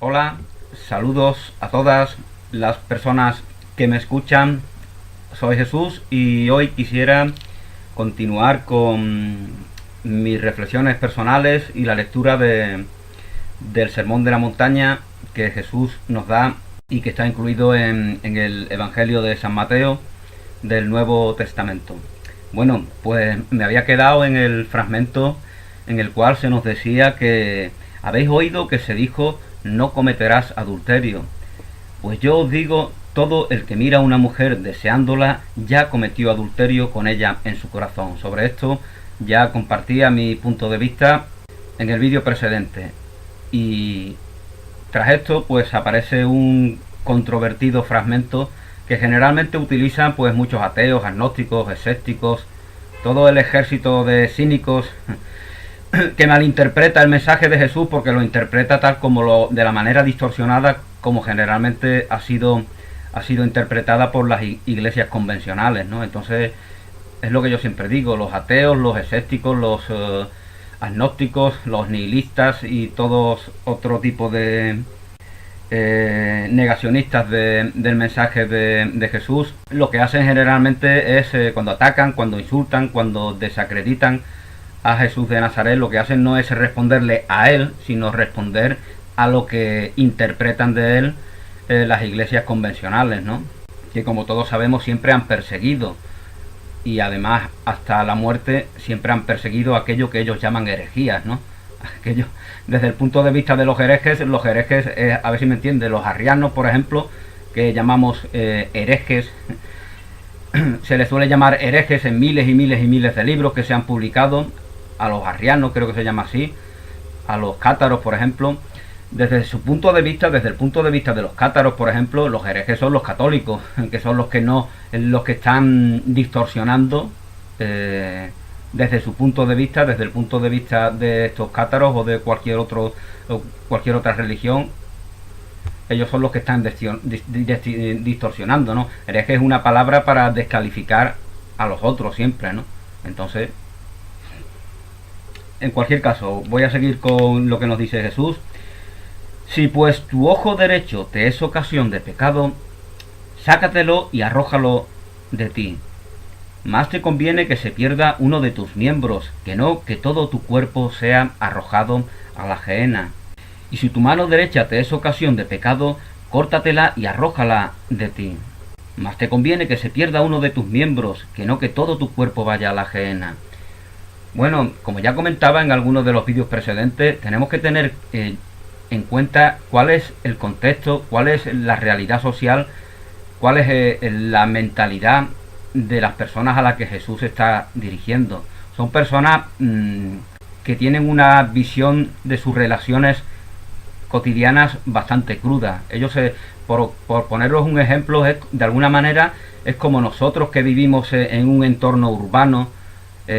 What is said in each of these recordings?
Hola, saludos a todas las personas que me escuchan. Soy Jesús y hoy quisiera continuar con mis reflexiones personales y la lectura del Sermón de la Montaña que Jesús nos da y que está incluido en el Evangelio de San Mateo del Nuevo Testamento. Bueno, pues me había quedado en el fragmento en el cual se nos decía que habéis oído que se dijo no cometerás adulterio. Pues yo os digo, todo el que mira a una mujer deseándola ya cometió adulterio con ella en su corazón. Sobre esto ya compartía mi punto de vista en el vídeo precedente. Y tras esto pues aparece un controvertido fragmento que generalmente utilizan pues muchos ateos, agnósticos, escépticos, todo el ejército de cínicos que malinterpreta el mensaje de Jesús porque lo interpreta tal como de la manera distorsionada como generalmente ha sido interpretada por las iglesias convencionales, ¿no? Entonces es lo que yo siempre digo, los ateos, los escépticos, los agnósticos, los nihilistas y todos otro tipo de negacionistas del mensaje de Jesús, lo que hacen generalmente es cuando atacan, cuando insultan, cuando desacreditan a Jesús de Nazaret, lo que hacen no es responderle a él, sino responder a lo que interpretan de él las iglesias convencionales, ¿no? Que como todos sabemos siempre han perseguido y además hasta la muerte siempre han perseguido aquello que ellos llaman herejías, ¿no? Aquello, desde el punto de vista de los herejes, a ver si me entiende, los arrianos, por ejemplo, que llamamos herejes, se les suele llamar herejes en miles y miles y miles de libros que se han publicado. A los arrianos creo que se llama así, a los cátaros, por ejemplo. Desde su punto de vista, desde el punto de vista de los cátaros, por ejemplo, los herejes son los católicos, que son los que están distorsionando desde su punto de vista, desde el punto de vista de estos cátaros o de cualquier otra religión. Ellos son los que están distorsionando, ¿no? Hereje es una palabra para descalificar a los otros siempre, ¿no? Entonces, en cualquier caso, voy a seguir con lo que nos dice Jesús. Si pues tu ojo derecho te es ocasión de pecado, sácatelo y arrójalo de ti. Más te conviene que se pierda uno de tus miembros, que no que todo tu cuerpo sea arrojado a la gehenna. Y si tu mano derecha te es ocasión de pecado, córtatela y arrójala de ti. Más te conviene que se pierda uno de tus miembros, que no que todo tu cuerpo vaya a la gehenna. Bueno, como ya comentaba en algunos de los vídeos precedentes, tenemos que tener en cuenta cuál es el contexto, cuál es la realidad social, cuál es la mentalidad de las personas a las que Jesús está dirigiendo. Son personas que tienen una visión de sus relaciones cotidianas bastante cruda. Ellos, por poneros un ejemplo, de alguna manera es como nosotros que vivimos en un entorno urbano,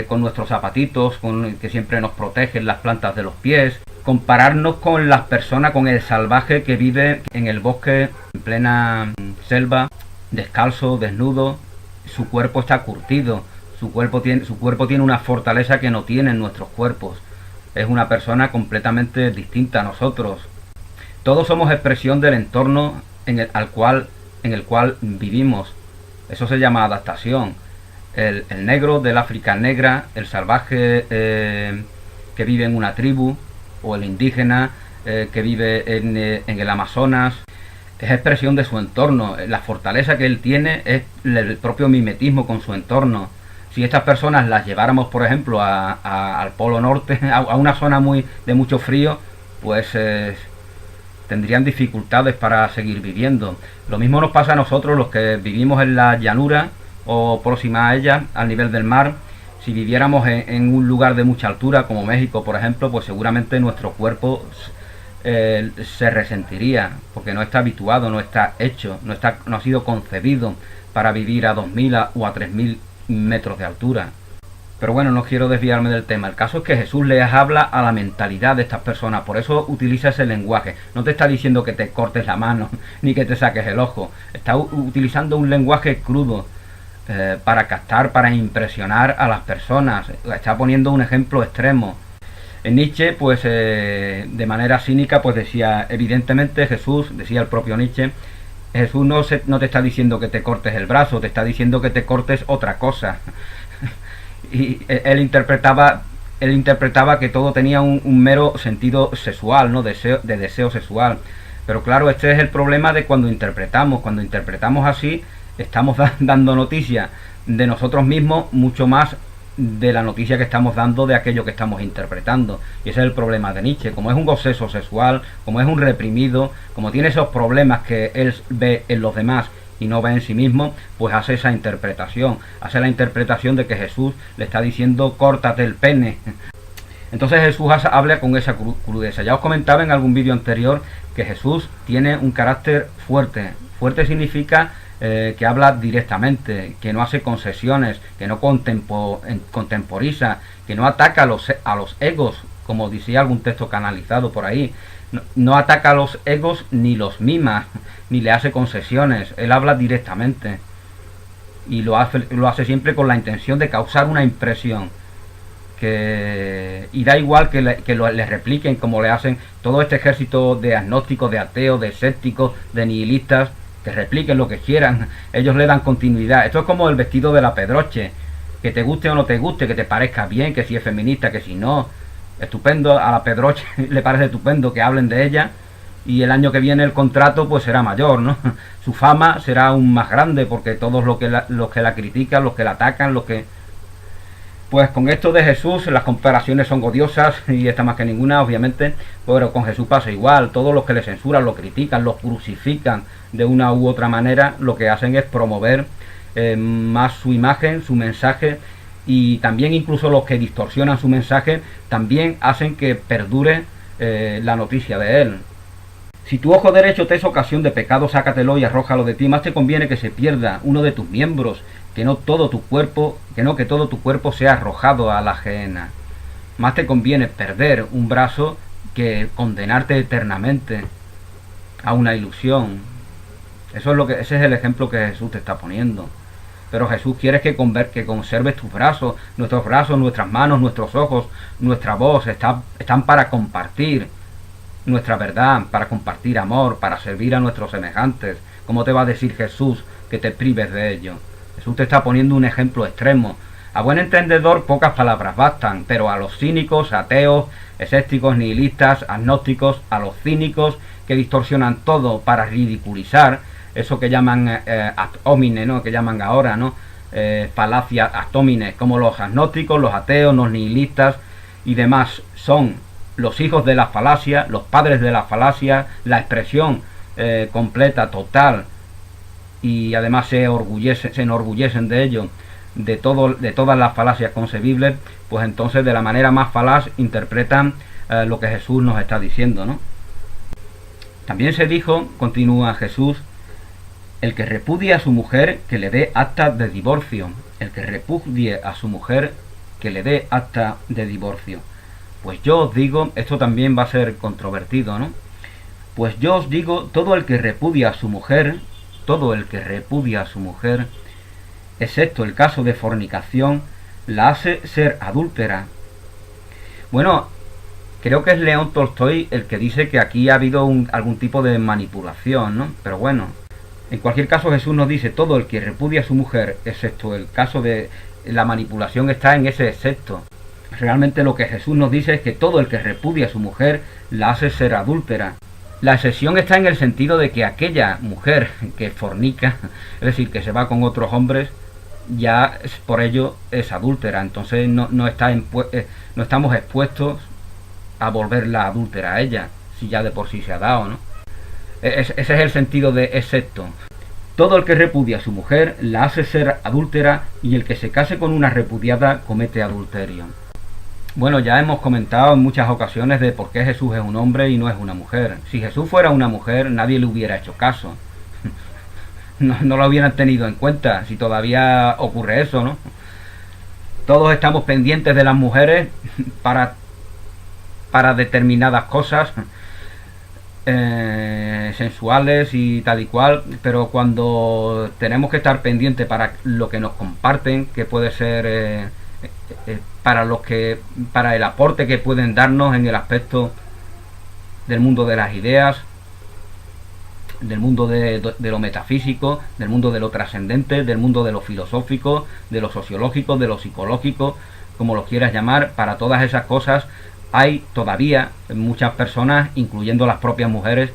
con nuestros zapatitos, que siempre nos protegen las plantas de los pies. Compararnos con las personas, con el salvaje que vive en el bosque, en plena selva, descalzo, desnudo. Su cuerpo está curtido, su cuerpo tiene una fortaleza que no tienen nuestros cuerpos. Es una persona completamente distinta a nosotros. Todos somos expresión del entorno en el cual vivimos. Eso se llama adaptación. El negro del África negra, el salvaje que vive en una tribu, o el indígena que vive en el Amazonas, es expresión de su entorno. La fortaleza que él tiene es el propio mimetismo con su entorno. Si estas personas las lleváramos, por ejemplo, al Polo Norte, a una zona de mucho frío, pues tendrían dificultades para seguir viviendo. Lo mismo nos pasa a nosotros, los que vivimos en la llanura o próxima a ella, al nivel del mar. Si viviéramos en un lugar de mucha altura, como México, por ejemplo, pues seguramente nuestro cuerpo se resentiría, porque no está habituado, no está hecho, no ha sido concebido para vivir a 2000 o a 3000 metros de altura. Pero bueno, no quiero desviarme del tema. El caso es que Jesús les habla a la mentalidad de estas personas, por eso utiliza ese lenguaje. No te está diciendo que te cortes la mano, ni que te saques el ojo. Está utilizando un lenguaje crudo, para captar, para impresionar a las personas. Está poniendo un ejemplo extremo. Nietzsche, pues de manera cínica, pues decía, evidentemente Jesús, decía el propio Nietzsche, Jesús no te está diciendo que te cortes el brazo, te está diciendo que te cortes otra cosa. Y él interpretaba que todo tenía un mero sentido sexual, ¿no? De deseo sexual. Pero claro, este es el problema de cuando interpretamos. Cuando interpretamos así, estamos dando noticia de nosotros mismos mucho más de la noticia que estamos dando de aquello que estamos interpretando. Y ese es el problema de Nietzsche. Como es un obseso sexual, como es un reprimido, como tiene esos problemas que él ve en los demás y no ve en sí mismo, pues hace esa interpretación. Hace la interpretación de que Jesús le está diciendo córtate el pene. Entonces Jesús habla con esa crudeza. Ya os comentaba en algún vídeo anterior que Jesús tiene un carácter fuerte. Fuerte significa que habla directamente, que no hace concesiones, que no contemporiza, que no ataca a los egos, como decía algún texto canalizado por ahí. No ataca a los egos ni los mima, ni le hace concesiones. Él habla directamente y lo hace siempre con la intención de causar una impresión. Y da igual que le repliquen como le hacen todo este ejército de agnósticos, de ateos, de escépticos, de nihilistas, que repliquen lo que quieran. Ellos le dan continuidad. Esto es como el vestido de la Pedroche, que te guste o no te guste, que te parezca bien, que si es feminista, que si no. Estupendo, a la Pedroche le parece estupendo que hablen de ella, y el año que viene el contrato pues será mayor, ¿no? Su fama será aún más grande, porque todos los que la critican, los que la atacan, Pues con esto de Jesús las comparaciones son odiosas, y esta más que ninguna, obviamente, pero con Jesús pasa igual. Todos los que le censuran, lo critican, lo crucifican de una u otra manera, lo que hacen es promover más su imagen, su mensaje, y también incluso los que distorsionan su mensaje también hacen que perdure la noticia de él. Si tu ojo derecho te es ocasión de pecado, sácatelo y arrójalo de ti. Más te conviene que se pierda uno de tus miembros, que no que todo tu cuerpo sea arrojado a la gehenna. Más te conviene perder un brazo que condenarte eternamente a una ilusión. Ese es el ejemplo que Jesús te está poniendo. Pero Jesús quiere que conserves tus brazos, nuestras manos, nuestros ojos, nuestra voz. Están para compartir nuestra verdad, para compartir amor, para servir a nuestros semejantes. ¿Cómo te va a decir Jesús que te prives de ello? Jesús te está poniendo un ejemplo extremo. A buen entendedor pocas palabras bastan, pero a los cínicos, ateos, escépticos, nihilistas, agnósticos, a los cínicos que distorsionan todo para ridiculizar, eso que llaman ad hominem, ¿no? Que llaman ahora, ¿no? Falacias ad hominem, como los agnósticos, los ateos, los nihilistas y demás, son los hijos de la falacia, los padres de la falacia, la expresión completa, total, y además se enorgullecen de ello, de todas las falacias concebibles. Pues entonces de la manera más falaz interpretan lo que Jesús nos está diciendo, ¿no? También se dijo, continúa Jesús, el que repudie a su mujer, que le dé acta de divorcio. El que repudie a su mujer, que le dé acta de divorcio. Pues yo os digo, esto también va a ser controvertido, ¿no? Pues yo os digo, todo el que repudia a su mujer, excepto el caso de fornicación, la hace ser adúltera. Bueno, creo que es León Tolstoy el que dice que aquí ha habido algún tipo de manipulación, ¿no? Pero bueno, en cualquier caso Jesús nos dice, todo el que repudia a su mujer, excepto el caso de la manipulación, está en ese excepto. Realmente lo que Jesús nos dice es que todo el que repudia a su mujer la hace ser adúltera. La excepción está en el sentido de que aquella mujer que fornica, es decir, que se va con otros hombres, ya por ello es adúltera. Entonces no estamos expuestos a volverla adúltera a ella, si ya de por sí se ha dado, ¿no? Ese es el sentido de excepto. Todo el que repudia a su mujer la hace ser adúltera, y el que se case con una repudiada comete adulterio. Bueno, ya hemos comentado en muchas ocasiones de por qué Jesús es un hombre y no es una mujer. Si Jesús fuera una mujer, nadie le hubiera hecho caso. No lo hubieran tenido en cuenta, si todavía ocurre eso, ¿no? Todos estamos pendientes de las mujeres para determinadas cosas sensuales y tal y cual, pero cuando tenemos que estar pendientes para lo que nos comparten, que puede ser para el aporte que pueden darnos en el aspecto del mundo de las ideas, del mundo de lo metafísico, del mundo de lo trascendente, del mundo de lo filosófico, de lo sociológico, de lo psicológico, como lo quieras llamar. Para todas esas cosas hay todavía muchas personas, incluyendo las propias mujeres,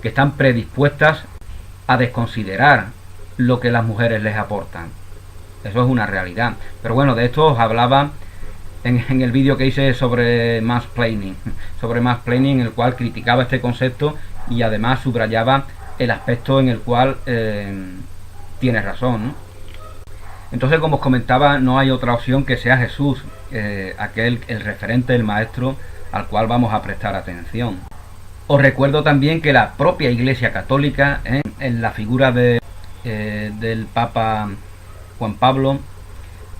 que están predispuestas a desconsiderar lo que las mujeres les aportan. Eso es una realidad. Pero bueno, de esto os hablaba en el vídeo que hice sobre mansplaining, en el cual criticaba este concepto y además subrayaba el aspecto en el cual tiene razón, ¿no? Entonces, como os comentaba, no hay otra opción que sea Jesús, el referente, el maestro al cual vamos a prestar atención. Os recuerdo también que la propia Iglesia Católica, en la figura del Papa Juan Pablo,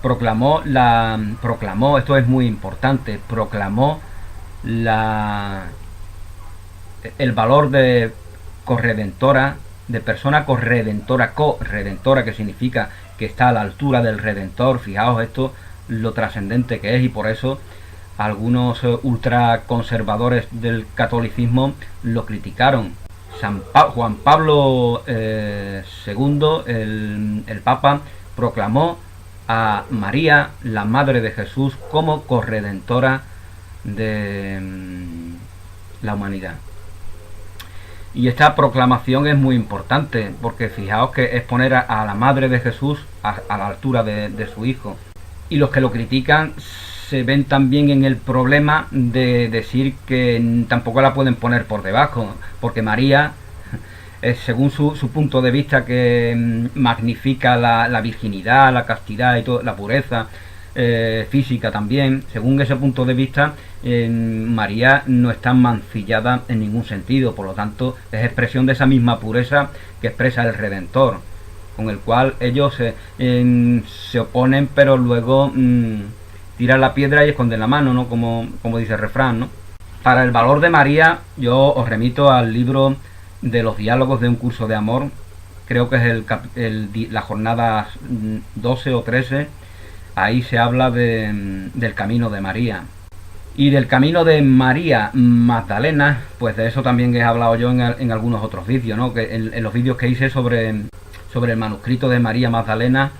proclamó, esto es muy importante, proclamó el valor de corredentora, de persona corredentora, que significa que está a la altura del Redentor. Fijaos esto, lo trascendente que es, y por eso algunos ultraconservadores del catolicismo lo criticaron. Juan Pablo II, el Papa, proclamó a María, la Madre de Jesús, como corredentora de la humanidad. Y esta proclamación es muy importante, porque fijaos que es poner a la Madre de Jesús a la altura de su Hijo. Y los que lo critican se ven también en el problema de decir que tampoco la pueden poner por debajo, porque María, según su punto de vista, que magnifica la virginidad, la castidad y todo, la pureza física también, según ese punto de vista, María no está mancillada en ningún sentido. Por lo tanto, es expresión de esa misma pureza que expresa el Redentor, con el cual ellos se oponen, pero luego tiran la piedra y esconden la mano, ¿no? Como dice el refrán, ¿no? Para el valor de María, yo os remito al libro de los diálogos de un curso de amor. Creo que es la jornada 12 o 13. Ahí se habla del camino de María. Y del camino de María Magdalena, pues de eso también he hablado yo en algunos otros vídeos, ¿no? Que en los vídeos que hice sobre el manuscrito de María Magdalena,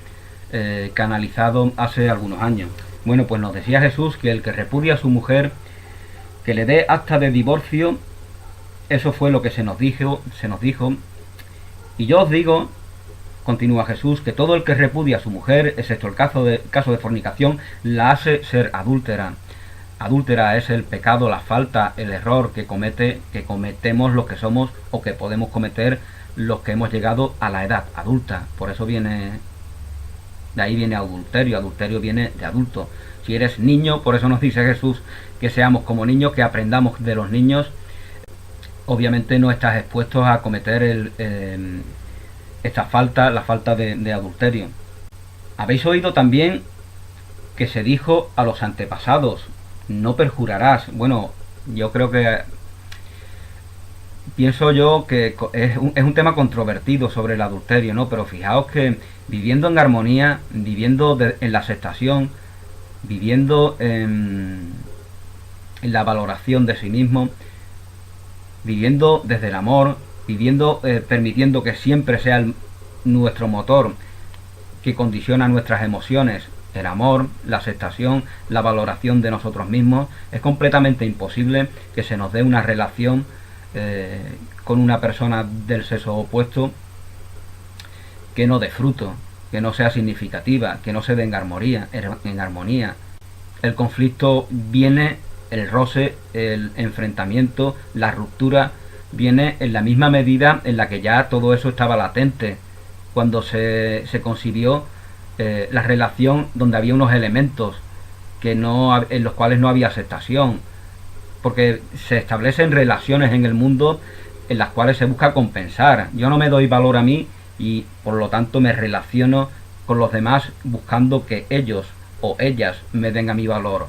canalizado hace algunos años. Bueno, pues nos decía Jesús que el que repudia a su mujer, que le dé acta de divorcio. Eso fue lo que se nos dijo. Y yo os digo, continúa Jesús, que todo el que repudia a su mujer, excepto el caso de fornicación, la hace ser adúltera. Adúltera es el pecado, la falta, el error que cometemos los que somos, o que podemos cometer los que hemos llegado a la edad adulta. Por eso de ahí viene adulterio. Adulterio viene de adulto. Si eres niño, por eso nos dice Jesús que seamos como niños, que aprendamos de los niños. Obviamente no estás expuesto a cometer la falta de adulterio. Habéis oído también que se dijo a los antepasados: no perjurarás. Bueno, yo creo que pienso yo que es un tema controvertido sobre el adulterio, ¿no? Pero fijaos que viviendo en armonía, viviendo en la aceptación, viviendo en la valoración de sí mismo, viviendo desde el amor, permitiendo que siempre sea nuestro motor que condiciona nuestras emociones, el amor, la aceptación, la valoración de nosotros mismos, es completamente imposible que se nos dé una relación con una persona del sexo opuesto que no dé fruto, que no sea significativa, que no se dé en armonía. El conflicto viene, el roce, el enfrentamiento, la ruptura viene en la misma medida en la que ya todo eso estaba latente cuando se concibió la relación, donde había unos elementos en los cuales no había aceptación, porque se establecen relaciones en el mundo en las cuales se busca compensar. Yo no me doy valor a mí y por lo tanto me relaciono con los demás buscando que ellos o ellas me den a mi valor.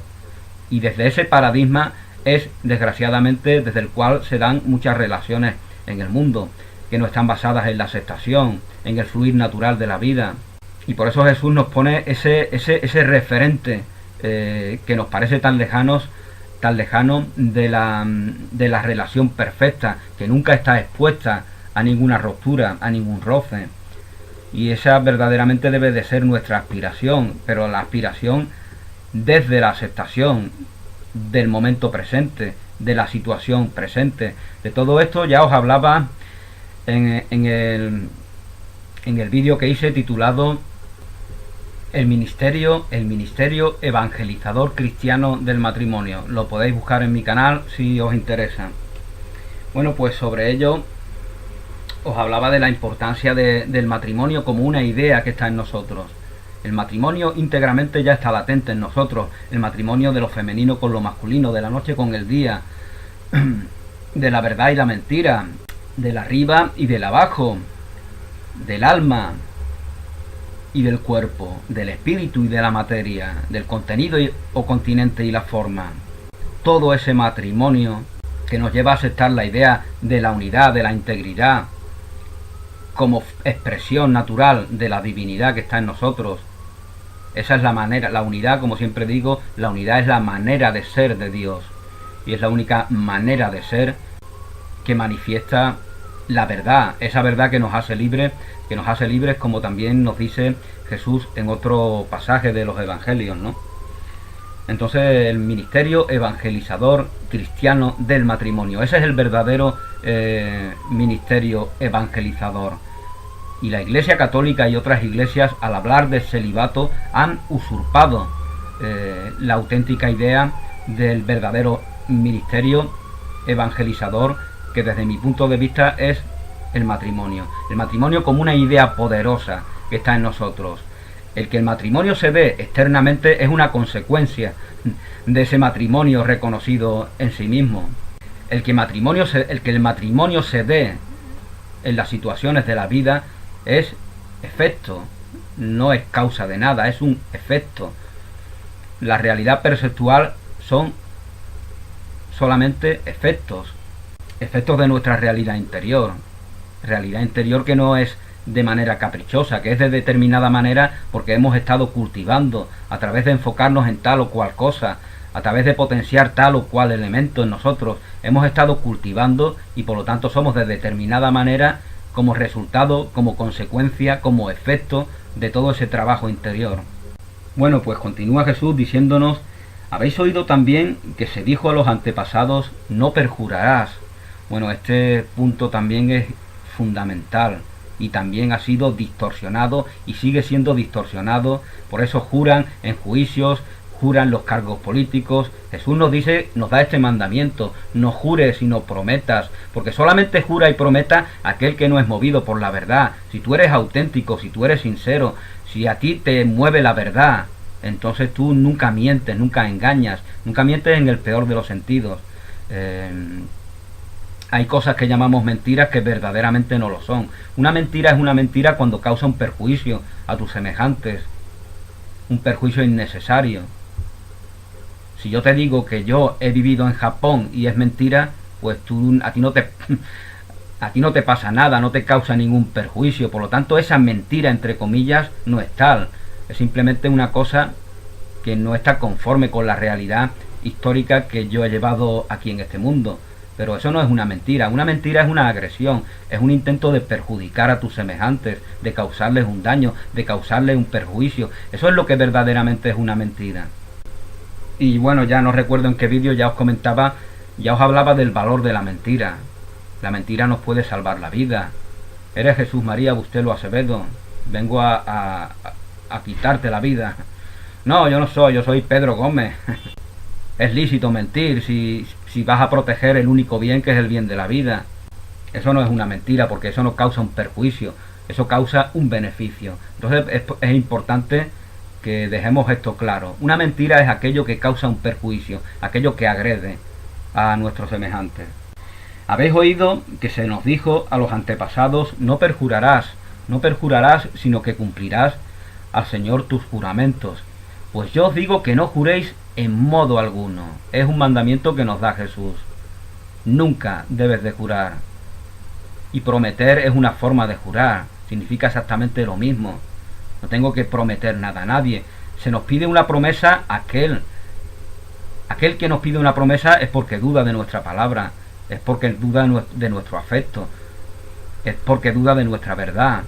Y desde ese paradigma es, desgraciadamente, desde el cual se dan muchas relaciones en el mundo, que no están basadas en la aceptación, en el fluir natural de la vida. Y por eso Jesús nos pone ese referente que nos parece tan lejano de la relación perfecta, que nunca está expuesta a ninguna ruptura, a ningún roce. Y esa verdaderamente debe de ser nuestra aspiración, pero la aspiración desde la aceptación del momento presente, de la situación presente. De todo esto ya os hablaba en el vídeo que hice titulado el ministerio evangelizador cristiano del matrimonio. Lo podéis buscar en mi canal si os interesa. Bueno, pues sobre ello os hablaba de la importancia del matrimonio como una idea que está en nosotros. El matrimonio íntegramente ya está latente en nosotros. El matrimonio de lo femenino con lo masculino, de la noche con el día, de la verdad y la mentira, del arriba y del abajo, del alma y del cuerpo, del espíritu y de la materia, del contenido o continente y la forma. Todo ese matrimonio que nos lleva a aceptar la idea de la unidad, de la integridad, como expresión natural de la divinidad que está en nosotros. Esa es la manera, la unidad, como siempre digo, la unidad es la manera de ser de Dios. Y es la única manera de ser que manifiesta la verdad, esa verdad que nos hace libres, como también nos dice Jesús en otro pasaje de los evangelios, ¿no? Entonces el ministerio evangelizador cristiano del matrimonio, ese es el verdadero ministerio evangelizador. Y la Iglesia Católica y otras iglesias, al hablar del celibato, han usurpado la auténtica idea del verdadero ministerio evangelizador, que desde mi punto de vista es el matrimonio. El matrimonio como una idea poderosa que está en nosotros. El que el matrimonio se dé externamente es una consecuencia de ese matrimonio reconocido en sí mismo. El que el matrimonio se dé en las situaciones de la vida es efecto, no es causa de nada, es un efecto. La realidad perceptual son solamente efectos de nuestra realidad interior que no es de manera caprichosa, que es de determinada manera porque hemos estado cultivando a través de enfocarnos en tal o cual cosa, a través de potenciar tal o cual elemento en nosotros, hemos estado cultivando y por lo tanto somos de determinada manera como resultado, como consecuencia, como efecto de todo ese trabajo interior. Bueno, pues continúa Jesús diciéndonos: habéis oído también que se dijo a los antepasados, no perjurarás. Bueno, este punto también es fundamental y también ha sido distorsionado y sigue siendo distorsionado. Por eso juran en juicios, juran los cargos políticos. Jesús nos dice, nos da este mandamiento: no jures y no prometas, porque solamente jura y prometa aquel que no es movido por la verdad. Si tú eres auténtico, si tú eres sincero, si a ti te mueve la verdad, entonces tú nunca mientes, nunca engañas, nunca mientes en el peor de los sentidos. Hay cosas que llamamos mentiras que verdaderamente no lo son. Una mentira es una mentira cuando causa un perjuicio a tus semejantes, un perjuicio innecesario. Si yo te digo que yo he vivido en Japón y es mentira, pues a ti no te pasa nada, no te causa ningún perjuicio. Por lo tanto, esa mentira, entre comillas, no es tal. Es simplemente una cosa que no está conforme con la realidad histórica que yo he llevado aquí en este mundo. Pero eso no es una mentira. Una mentira es una agresión, es un intento de perjudicar a tus semejantes, de causarles un daño, de causarles un perjuicio. Eso es lo que verdaderamente es una mentira. Y bueno, ya no recuerdo en qué vídeo ya os hablaba del valor de la mentira. La mentira nos puede salvar la vida. Eres Jesús María Bustelo Acevedo, vengo a quitarte la vida. No, yo no soy, yo soy Pedro Gómez. Es lícito mentir si vas a proteger el único bien que es el bien de la vida. Eso no es una mentira, porque eso no causa un perjuicio, eso causa un beneficio. Entonces es importante que dejemos esto claro. Una mentira es aquello que causa un perjuicio, aquello que agrede a nuestros semejantes. Habéis oído que se nos dijo a los antepasados, no perjurarás, sino que cumplirás al Señor tus juramentos. Pues yo os digo que no juréis en modo alguno. Es un mandamiento que nos da Jesús. Nunca debes de jurar. Y prometer es una forma de jurar. Significa exactamente lo mismo. No tengo que prometer nada a nadie. Se nos pide una promesa, aquel que nos pide una promesa es porque duda de nuestra palabra, es porque duda de nuestro afecto, es porque duda de nuestra verdad.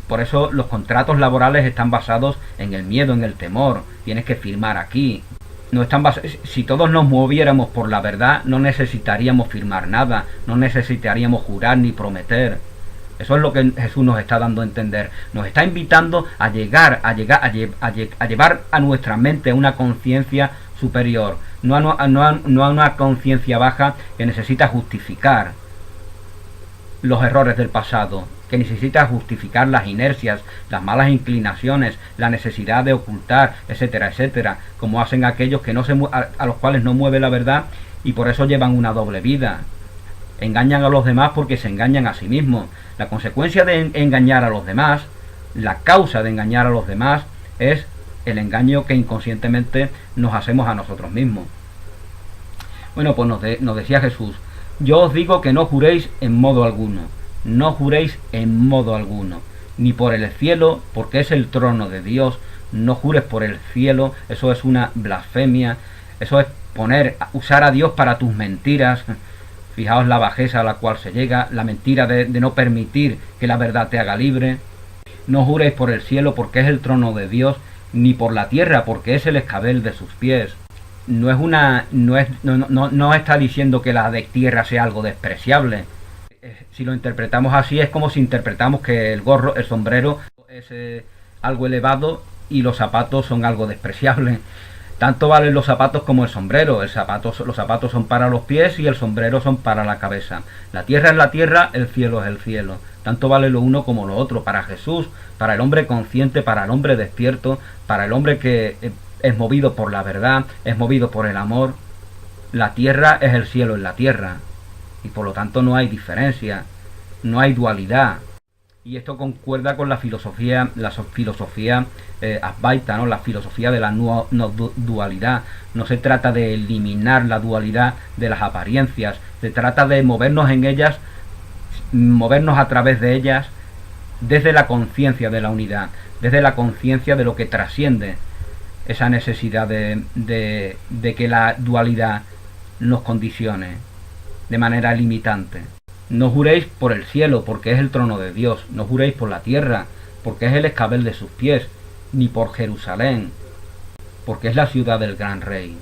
Por eso los contratos laborales están basados en el miedo, en el temor. Tienes que firmar aquí. No están si todos nos moviéramos por la verdad, no necesitaríamos firmar nada, no necesitaríamos jurar ni prometer. Eso es lo que Jesús nos está dando a entender. Nos está invitando a llevar a nuestra mente una conciencia superior, no a una conciencia baja que necesita justificar los errores del pasado, que necesita justificar las inercias, las malas inclinaciones, la necesidad de ocultar, etcétera, etcétera, como hacen aquellos que a los cuales no mueve la verdad y por eso llevan una doble vida. Engañan a los demás porque se engañan a sí mismos. La consecuencia de engañar a los demás, la causa de engañar a los demás, es el engaño que inconscientemente nos hacemos a nosotros mismos. Bueno, pues nos decía Jesús: yo os digo que no juréis en modo alguno, no juréis en modo alguno, ni por el cielo, porque es el trono de Dios, no jures por el cielo, eso es una blasfemia, eso es usar a Dios para tus mentiras. Fijaos la bajeza a la cual se llega, la mentira de no permitir que la verdad te haga libre. No juréis por el cielo, porque es el trono de Dios, ni por la tierra, porque es el escabel de sus pies. No está diciendo que la de tierra sea algo despreciable. Si lo interpretamos así, es como si interpretamos que el gorro, el sombrero, es algo elevado y los zapatos son algo despreciable. Tanto valen los zapatos como el sombrero. Los zapatos son para los pies y el sombrero son para la cabeza. La tierra es la tierra, el cielo es el cielo. Tanto vale lo uno como lo otro. Para Jesús, para el hombre consciente, para el hombre despierto, para el hombre que es movido por la verdad, es movido por el amor, la tierra es el cielo en la tierra. Y por lo tanto no hay diferencia, no hay dualidad. Y esto concuerda con la filosofía advaita, ¿no? La filosofía de la no dualidad. No se trata de eliminar la dualidad de las apariencias, se trata de movernos en ellas, movernos a través de ellas desde la conciencia de la unidad, desde la conciencia de lo que trasciende esa necesidad de que la dualidad nos condicione de manera limitante. No juréis por el cielo, porque es el trono de Dios. No juréis por la tierra, porque es el escabel de sus pies. Ni por Jerusalén, porque es la ciudad del gran rey.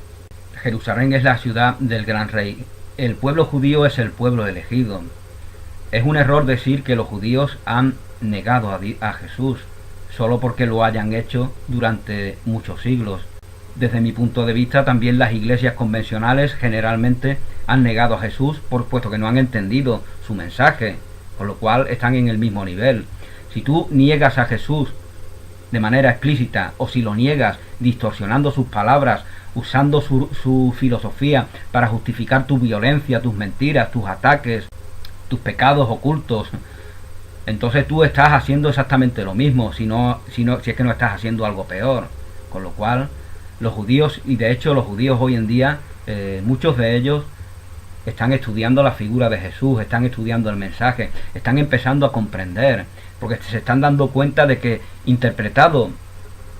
Jerusalén es la ciudad del gran rey. El pueblo judío es el pueblo elegido. Es un error decir que los judíos han negado a Jesús, solo porque lo hayan hecho durante muchos siglos. Desde mi punto de vista, también las iglesias convencionales generalmente han negado a Jesús, puesto que no han entendido su mensaje, con lo cual están en el mismo nivel. Si tú niegas a Jesús de manera explícita, o si lo niegas distorsionando sus palabras, usando su filosofía para justificar tu violencia, tus mentiras, tus ataques, tus pecados ocultos, entonces tú estás haciendo exactamente lo mismo, si es que no estás haciendo algo peor. Con lo cual, los judíos, y de hecho los judíos hoy en día, muchos de ellos están estudiando la figura de Jesús, están estudiando el mensaje, están empezando a comprender, porque se están dando cuenta de que interpretado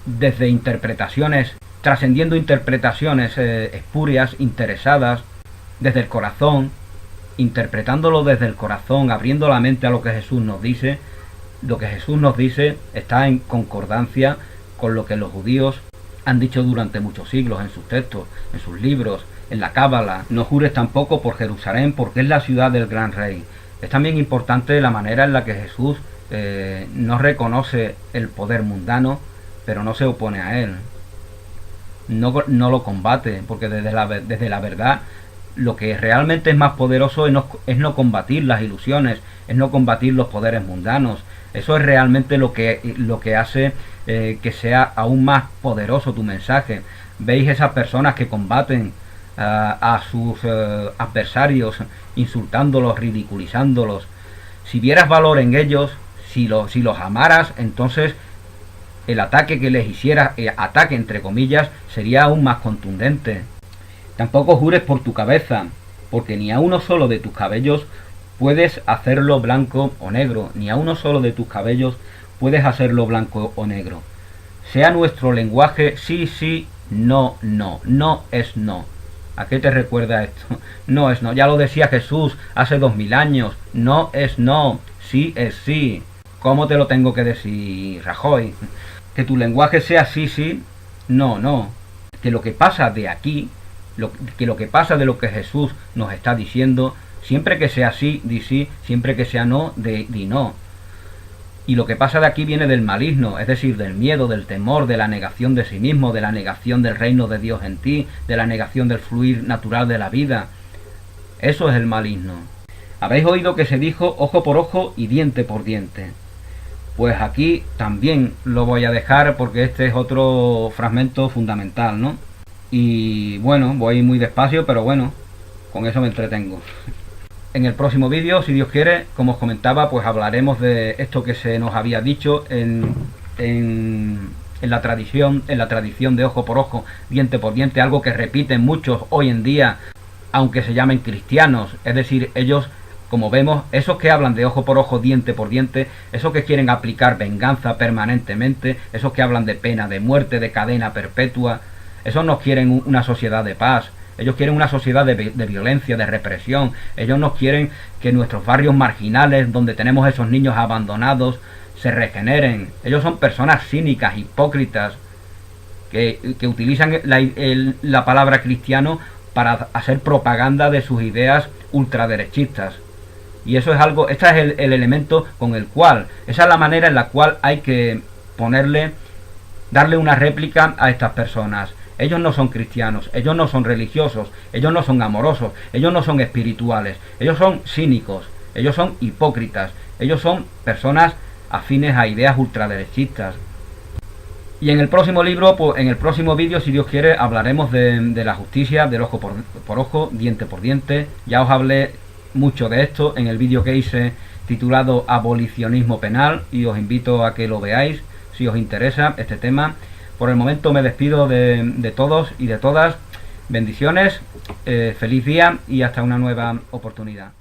desde interpretaciones, trascendiendo interpretaciones espurias, interesadas, desde el corazón, interpretándolo desde el corazón, abriendo la mente a lo que Jesús nos dice, lo que Jesús nos dice está en concordancia con lo que los judíos han dicho durante muchos siglos en sus textos, en sus libros, en la Cábala. No jures tampoco por Jerusalén, porque es la ciudad del gran rey. Es también importante la manera en la que Jesús no reconoce el poder mundano, pero no se opone a él. No lo combate, porque desde la verdad lo que realmente es más poderoso es no combatir las ilusiones, es no combatir los poderes mundanos. Eso es realmente lo que hace que sea aún más poderoso tu mensaje. Veis esas personas que combaten a sus adversarios, insultándolos, ridiculizándolos. Si vieras valor en ellos, si los amaras, entonces el ataque que les hiciera, ataque entre comillas, sería aún más contundente. Tampoco jures por tu cabeza, porque ni a uno solo de tus cabellos puedes hacerlo blanco o negro, ni a uno solo de tus cabellos puedes hacerlo blanco o negro. sea nuestro lenguaje sí, sí, no, no, no es no. ¿A qué te recuerda esto? No es no. Ya lo decía Jesús hace 2000 años. No es no, sí es sí. ¿Cómo te lo tengo que decir, Rajoy? Que tu lenguaje sea sí, sí, no, no. Que lo que pasa de aquí, que lo que pasa de lo que Jesús nos está diciendo, siempre que sea sí, di sí, siempre que sea no, di no. Y lo que pasa de aquí viene del maligno, es decir, del miedo, del temor, de la negación de sí mismo, de la negación del reino de Dios en ti, de la negación del fluir natural de la vida. Eso es el maligno. Habéis oído que se dijo ojo por ojo y diente por diente. Pues aquí también lo voy a dejar porque este es otro fragmento fundamental, ¿no? Y bueno, voy muy despacio, pero bueno, con eso me entretengo. En el próximo vídeo, si Dios quiere, como os comentaba, pues hablaremos de esto que se nos había dicho en la tradición de ojo por ojo, diente por diente, algo que repiten muchos hoy en día, aunque se llamen cristianos. Es decir, ellos, como vemos, esos que hablan de ojo por ojo, diente por diente, esos que quieren aplicar venganza permanentemente, esos que hablan de pena de muerte, de cadena perpetua, esos no quieren una sociedad de paz. Ellos quieren una sociedad de violencia, de represión. Ellos no quieren que nuestros barrios marginales, donde tenemos esos niños abandonados, se regeneren. Ellos son personas cínicas, hipócritas, que utilizan la palabra cristiano para hacer propaganda de sus ideas ultraderechistas. Y eso es algo, este es el elemento con el cual, esa es la manera en la cual hay que darle una réplica a estas personas. Ellos no son cristianos, ellos no son religiosos, ellos no son amorosos, ellos no son espirituales, ellos son cínicos, ellos son hipócritas, ellos son personas afines a ideas ultraderechistas. Y en el próximo libro, pues, en el próximo vídeo, si Dios quiere, hablaremos de la justicia, del ojo por ojo, diente por diente. Ya os hablé mucho de esto en el vídeo que hice titulado Abolicionismo Penal y os invito a que lo veáis si os interesa este tema. Por el momento me despido de todos y de todas. Bendiciones, feliz día y hasta una nueva oportunidad.